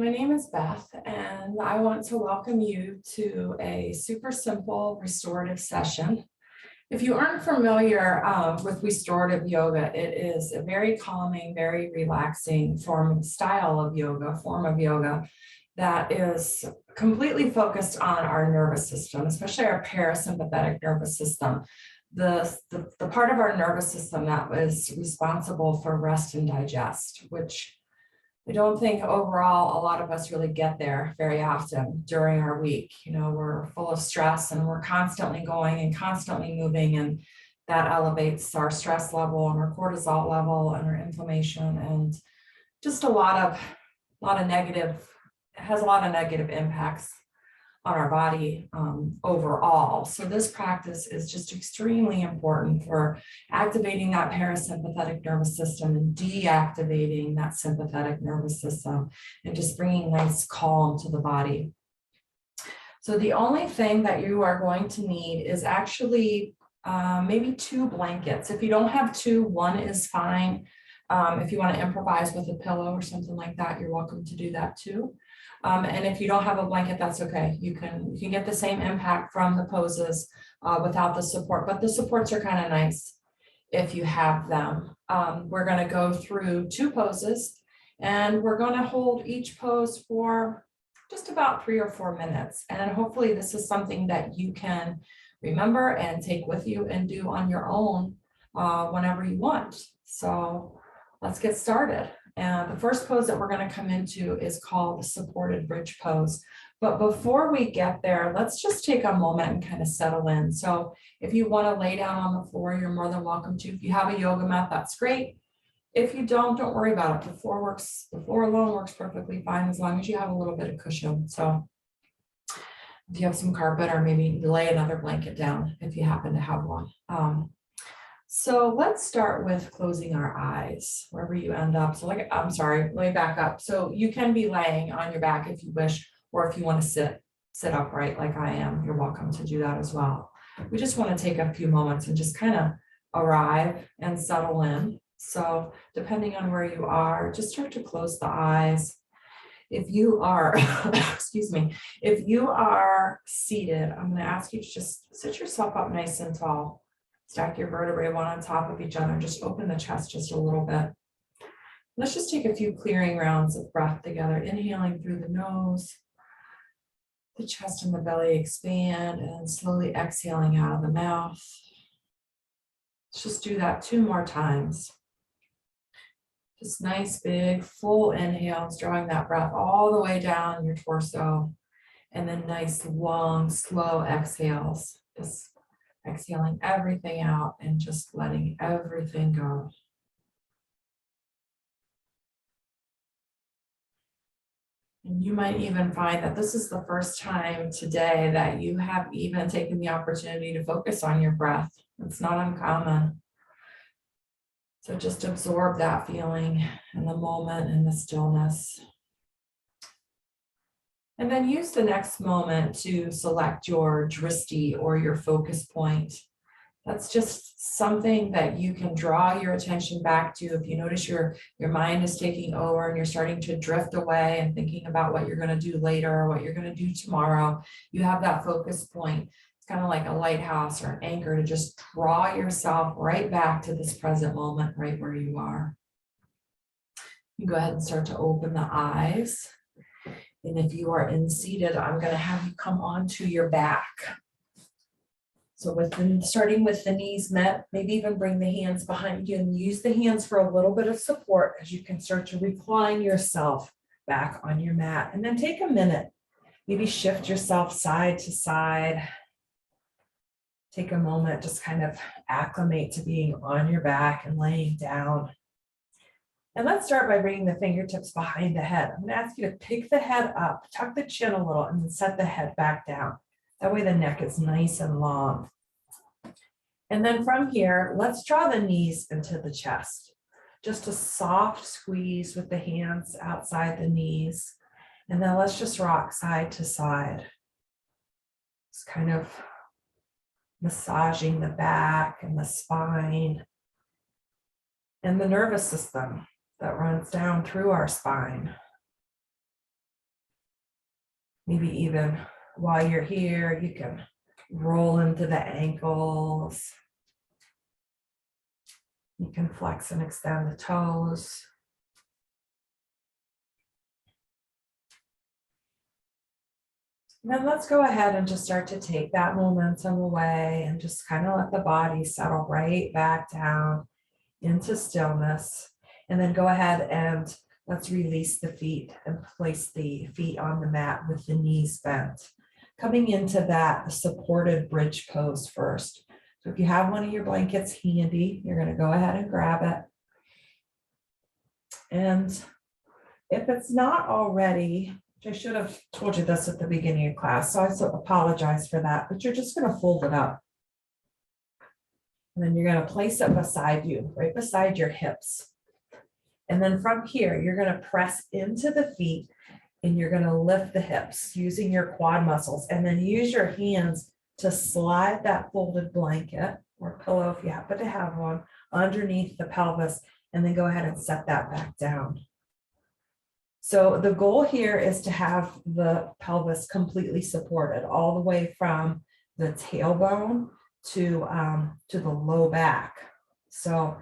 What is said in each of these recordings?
my name is Beth, and I want to welcome you to a super simple restorative session. If you aren't familiar with restorative yoga, it is a very calming, very relaxing form of yoga that is completely focused on our nervous system, especially our parasympathetic nervous system. The part of our nervous system that is responsible for rest and digest, which I don't think overall a lot of us really get there very often during our week. You know, we're full of stress and we're constantly going and constantly moving, and that elevates our stress level and our cortisol level and our inflammation, and just a lot of negative, it has a lot of negative impacts on our body overall. So this practice is just extremely important for activating that parasympathetic nervous system and deactivating that sympathetic nervous system, and just bringing nice calm to the body. So the only thing that you are going to need is actually maybe 2 blankets. If you don't have 2, 1 is fine. If you want to improvise with a pillow or something like that, you're welcome to do that too. And if you don't have a blanket, that's okay. You can get the same impact from the poses without the support, but the supports are kind of nice if you have them. We're going to go through 2 poses, and we're going to hold each pose for just about 3 or 4 minutes. And hopefully this is something that you can remember and take with you and do on your own whenever you want. So let's get started. And the first pose that we're going to come into is called the supported bridge pose. But before we get there, let's just take a moment and kind of settle in. So if you want to lay down on the floor, you're more than welcome to. If you have a yoga mat, that's great. If you don't worry about it. The floor alone works perfectly fine as long as you have a little bit of cushion. So if you have some carpet, or maybe lay another blanket down if you happen to have one. So let's start with closing our eyes wherever you end up. So let me back up. So you can be laying on your back if you wish, or if you want to sit upright like I am, you're welcome to do that as well. We just want to take a few moments and just kind of arrive and settle in. So depending on where you are, just start to close the eyes. If you are, excuse me, if you are seated, I'm going to ask you to just sit yourself up nice and tall. Stack your vertebrae one on top of each other, and just open the chest just a little bit. Let's just take a few clearing rounds of breath together, inhaling through the nose, the chest and the belly expand, and slowly exhaling out of the mouth. Let's just do that 2 more times. Just nice, big, full inhales, drawing that breath all the way down your torso, and then nice, long, slow exhales. Just exhaling everything out and just letting everything go. And you might even find that this is the first time today that you have even taken the opportunity to focus on your breath. It's not uncommon. So just absorb that feeling in the moment, in the stillness. And then use the next moment to select your drishti, or your focus point. That's just something that you can draw your attention back to. If you notice your mind is taking over and you're starting to drift away and thinking about what you're going to do later or what you're going to do tomorrow, you have that focus point. It's kind of like a lighthouse or an anchor to just draw yourself right back to this present moment, right where you are. You go ahead and start to open the eyes. And if you are seated, I'm going to have you come onto your back. So starting with the knees met, maybe even bring the hands behind you and use the hands for a little bit of support as you can start to recline yourself back on your mat. And then take a minute, maybe shift yourself side to side. Take a moment, just kind of acclimate to being on your back and laying down. And let's start by bringing the fingertips behind the head. I'm going to ask you to pick the head up, tuck the chin a little, and then set the head back down. That way the neck is nice and long. And then from here, let's draw the knees into the chest. Just a soft squeeze with the hands outside the knees. And then let's just rock side to side. Just kind of massaging the back and the spine and the nervous system that runs down through our spine. Maybe even while you're here, you can roll into the ankles. You can flex and extend the toes. Then let's go ahead and just start to take that momentum away and just kind of let the body settle right back down into stillness. And then go ahead and let's release the feet and place the feet on the mat with the knees bent. Coming into that supported bridge pose first. So if you have one of your blankets handy, you're going to go ahead and grab it. And if it's not already, I should have told you this at the beginning of class, so I apologize for that, but you're just going to fold it up. And then you're going to place it beside you, right beside your hips. And then from here, you're going to press into the feet and you're going to lift the hips using your quad muscles, and then use your hands to slide that folded blanket or pillow, if you happen to have one, underneath the pelvis, and then go ahead and set that back down. So the goal here is to have the pelvis completely supported all the way from the tailbone to the low back. So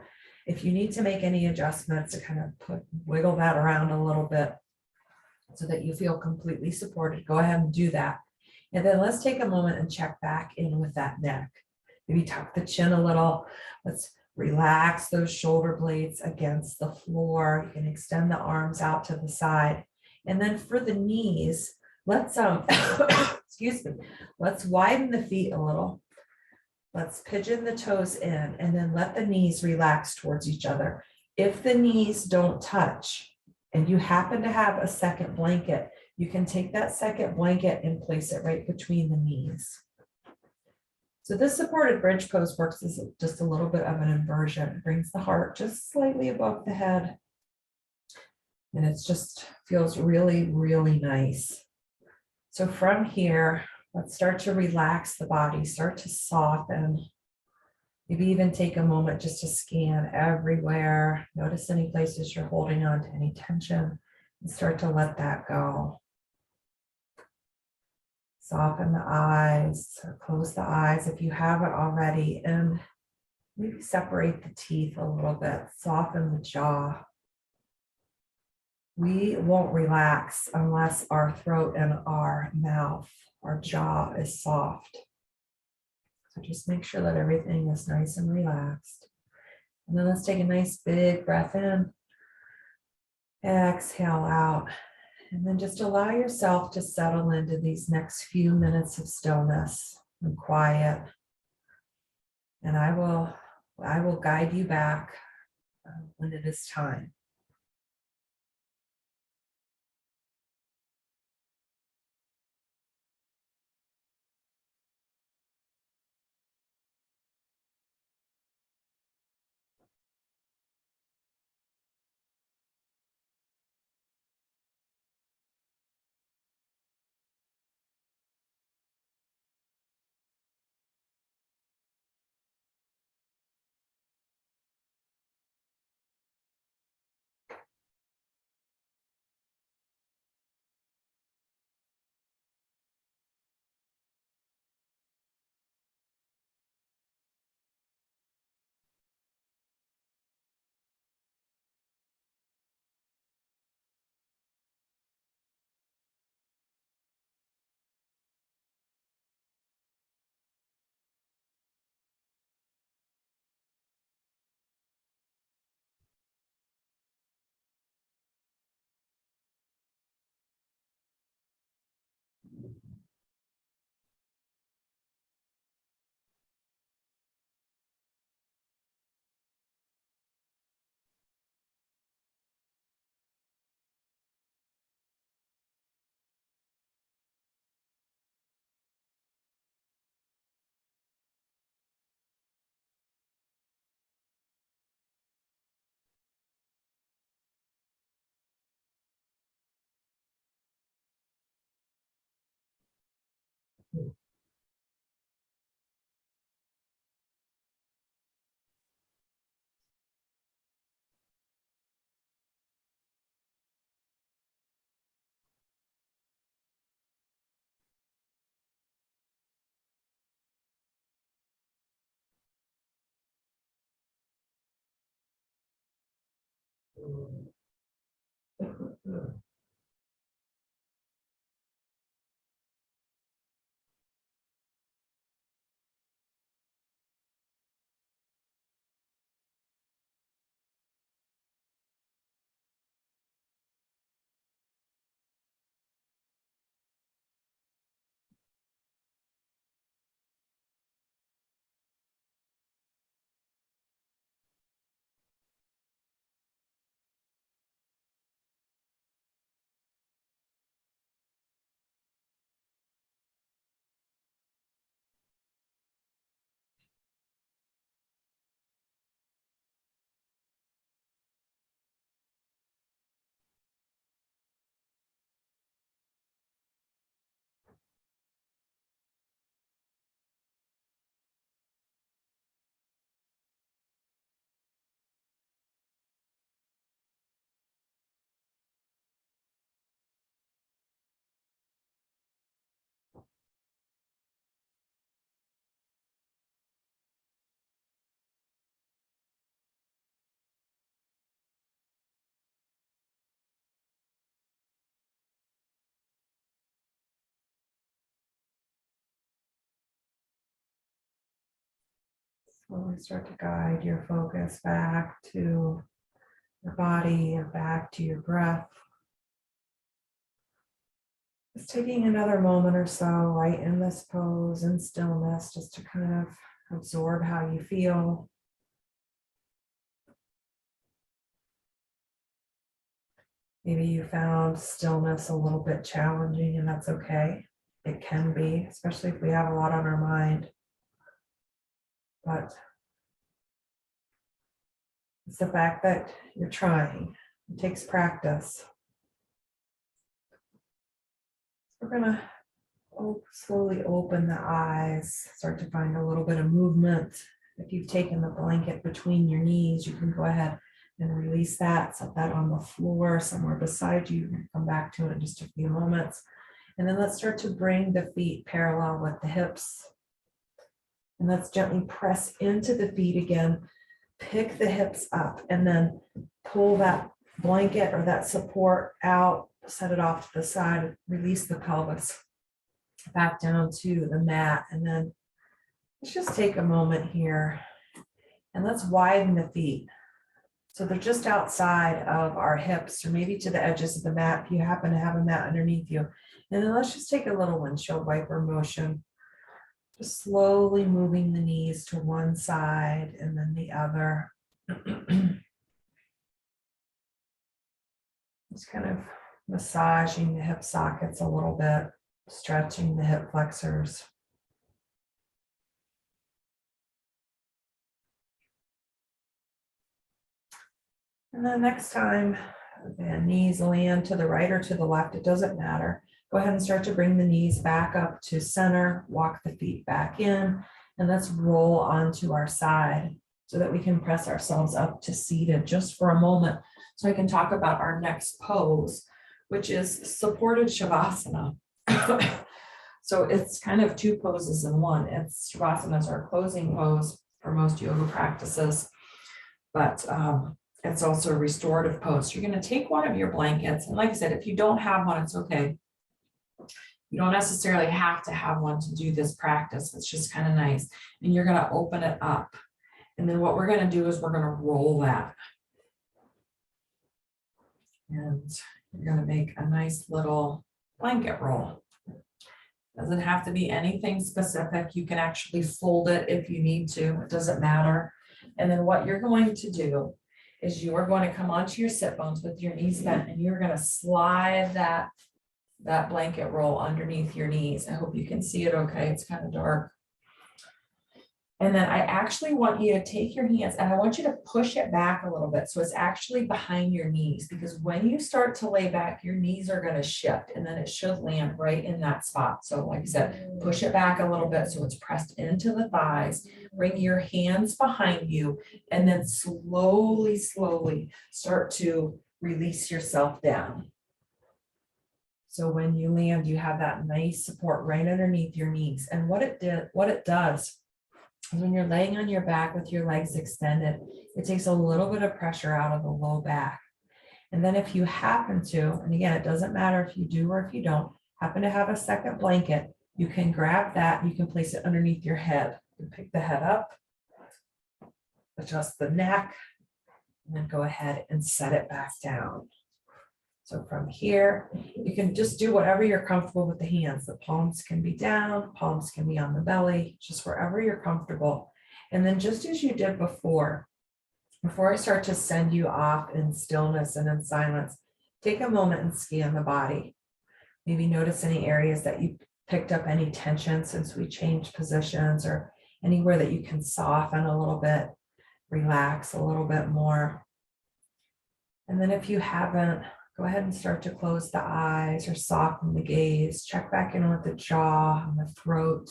if you need to make any adjustments to kind of wiggle that around a little bit so that you feel completely supported, go ahead and do that. And then let's take a moment and check back in with that neck. Maybe tuck the chin a little. Let's relax those shoulder blades against the floor. You can extend the arms out to the side. And then for the knees, let's excuse me, let's widen the feet a little. Let's pigeon the toes in and then let the knees relax towards each other. If the knees don't touch and you happen to have a second blanket, you can take that second blanket and place it right between the knees. So this supported bridge pose works as just a little bit of an inversion. It brings the heart just slightly above the head. And it just feels really, really nice. So from here, let's start to relax the body, start to soften. Maybe even take a moment just to scan everywhere. Notice any places you're holding on to any tension and start to let that go. Soften the eyes or close the eyes if you haven't already, and maybe separate the teeth a little bit, soften the jaw. We won't relax unless our throat and our mouth, our jaw is soft. So just make sure that everything is nice and relaxed. And then let's take a nice big breath in. Exhale out. And then just allow yourself to settle into these next few minutes of stillness and quiet. And I will guide you back when it is time. Slowly start to guide your focus back to your body and back to your breath. Just taking another moment or so right in this pose in stillness, just to kind of absorb how you feel. Maybe you found stillness a little bit challenging, and that's okay. It can be, especially if we have a lot on our mind. But it's the fact that you're trying. It takes practice. We're gonna slowly open the eyes, start to find a little bit of movement. If you've taken the blanket between your knees, you can go ahead and release that, set that on the floor somewhere beside you. Come back to it in just a few moments. And then let's start to bring the feet parallel with the hips. And let's gently press into the feet again. Pick the hips up and then pull that blanket or that support out, set it off to the side, release the pelvis back down to the mat. And then let's just take a moment here and let's widen the feet. So they're just outside of our hips or maybe to the edges of the mat if you happen to have a mat underneath you. And then let's just take a little windshield wiper motion. Just slowly moving the knees to one side and then the other. Just kind of massaging the hip sockets a little bit, stretching the hip flexors. And then next time the knees land to the right or to the left, it doesn't matter. Go ahead and start to bring the knees back up to center, walk the feet back in, and let's roll onto our side so that we can press ourselves up to seated just for a moment. So I can talk about our next pose, which is supported Savasana. So it's kind of two poses in one. It's Savasana is our closing pose for most yoga practices, but it's also a restorative pose. You're going to take one of your blankets, and like I said, if you don't have one, it's okay. You don't necessarily have to have one to do this practice. It's just kind of nice. And you're going to open it up. And then what we're going to do is we're going to roll that. And you're going to make a nice little blanket roll. Doesn't have to be anything specific. You can actually fold it if you need to. It doesn't matter. And then what you're going to do is you are going to come onto your sit bones with your knees bent, and you're going to slide that blanket roll underneath your knees. I hope you can see it okay. It's kind of dark. And then I actually want you to take your hands and I want you to push it back a little bit. So it's actually behind your knees, because when you start to lay back, your knees are going to shift and then it should land right in that spot. So like I said, push it back a little bit so it's pressed into the thighs. Bring your hands behind you and then slowly start to release yourself down. So when you land, you have that nice support right underneath your knees. And what it does is when you're laying on your back with your legs extended, it takes a little bit of pressure out of the low back. And then if you happen to, and again, it doesn't matter if you do or if you don't, happen to have a second blanket, you can grab that, you can place it underneath your head. You pick the head up, adjust the neck, and then go ahead and set it back down. So from here, you can just do whatever you're comfortable with the hands. The palms can be down, palms can be on the belly, just wherever you're comfortable. And then just as you did before I start to send you off in stillness and in silence, take a moment and scan the body. Maybe notice any areas that you picked up any tension since we changed positions, or anywhere that you can soften a little bit, relax a little bit more. And then if you haven't, go ahead and start to close the eyes or soften the gaze. Check back in with the jaw and the throat.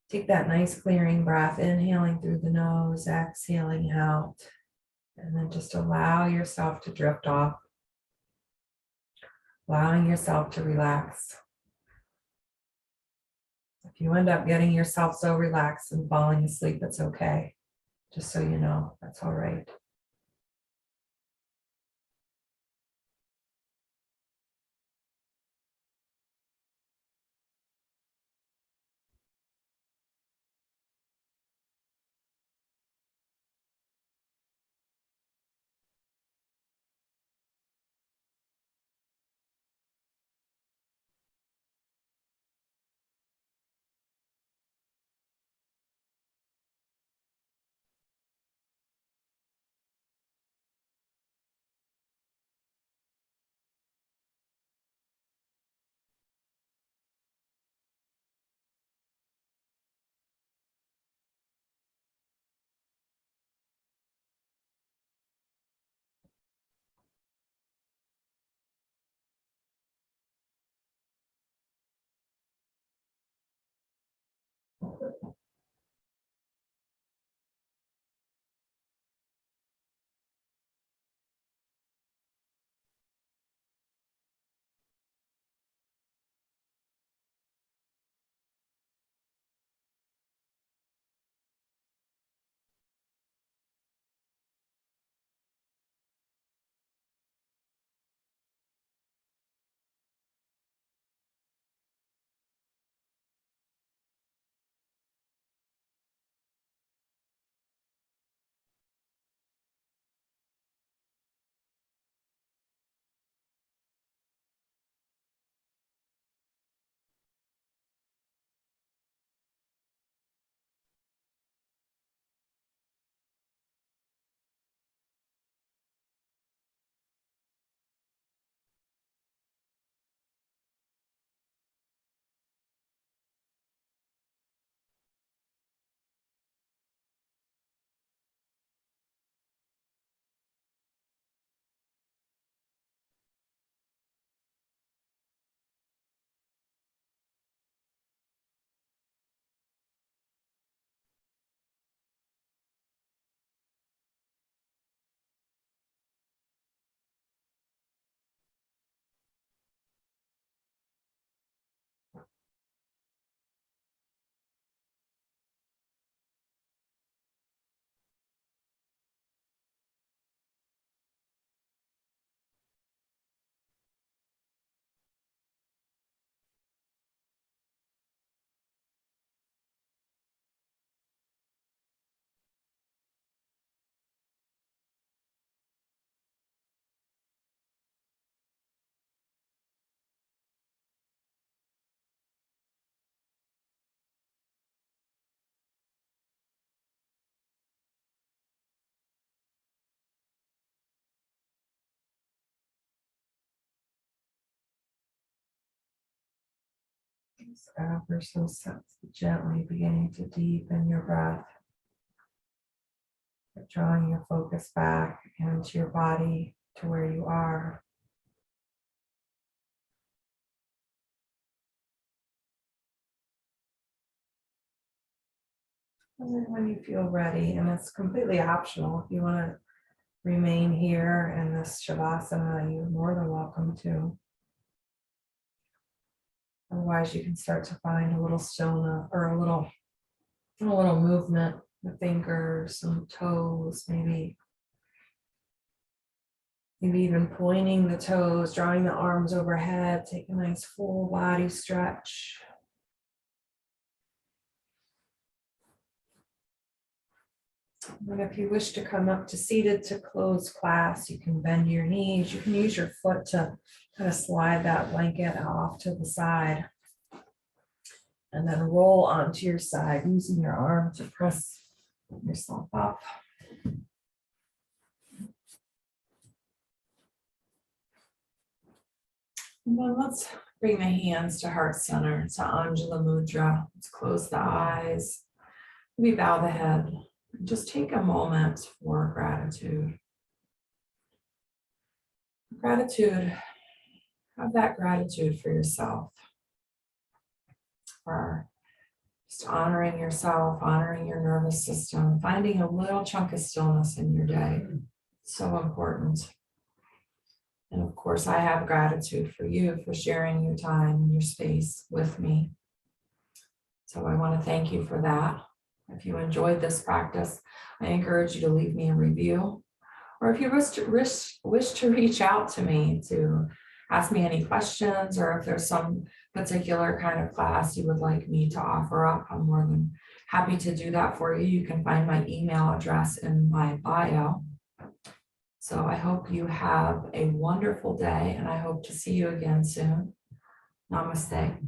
Take that nice clearing breath, inhaling through the nose, exhaling out, and then just allow yourself to drift off, allowing yourself to relax. If you end up getting yourself so relaxed and falling asleep, it's okay. Just so you know, that's all right. Ever so gently beginning to deepen your breath, drawing your focus back into your body to where you are. And then when you feel ready, and it's completely optional, if you want to remain here in this Savasana, you're more than welcome to. Otherwise, you can start to find a little stillness or a little movement, the fingers, some toes, maybe Maybe even pointing the toes, drawing the arms overhead, take a nice full body stretch. And if you wish to come up to seated to close class, you can bend your knees. You can use your foot to kind of slide that blanket off to the side. And then roll onto your side using your arm to press yourself up. And then let's bring the hands to heart center, to Anjala Mudra. Let's close the eyes. We bow the head. Just take a moment for gratitude. Gratitude, have that gratitude for yourself. For just honoring yourself, honoring your nervous system, finding a little chunk of stillness in your day. So important. And of course, I have gratitude for you for sharing your time and your space with me. So I want to thank you for that. If you enjoyed this practice, I encourage you to leave me a review. Or if you wish to reach out to me to ask me any questions, or if there's some particular kind of class you would like me to offer up, I'm more than happy to do that for you. You can find my email address in my bio. So I hope you have a wonderful day, and I hope to see you again soon. Namaste.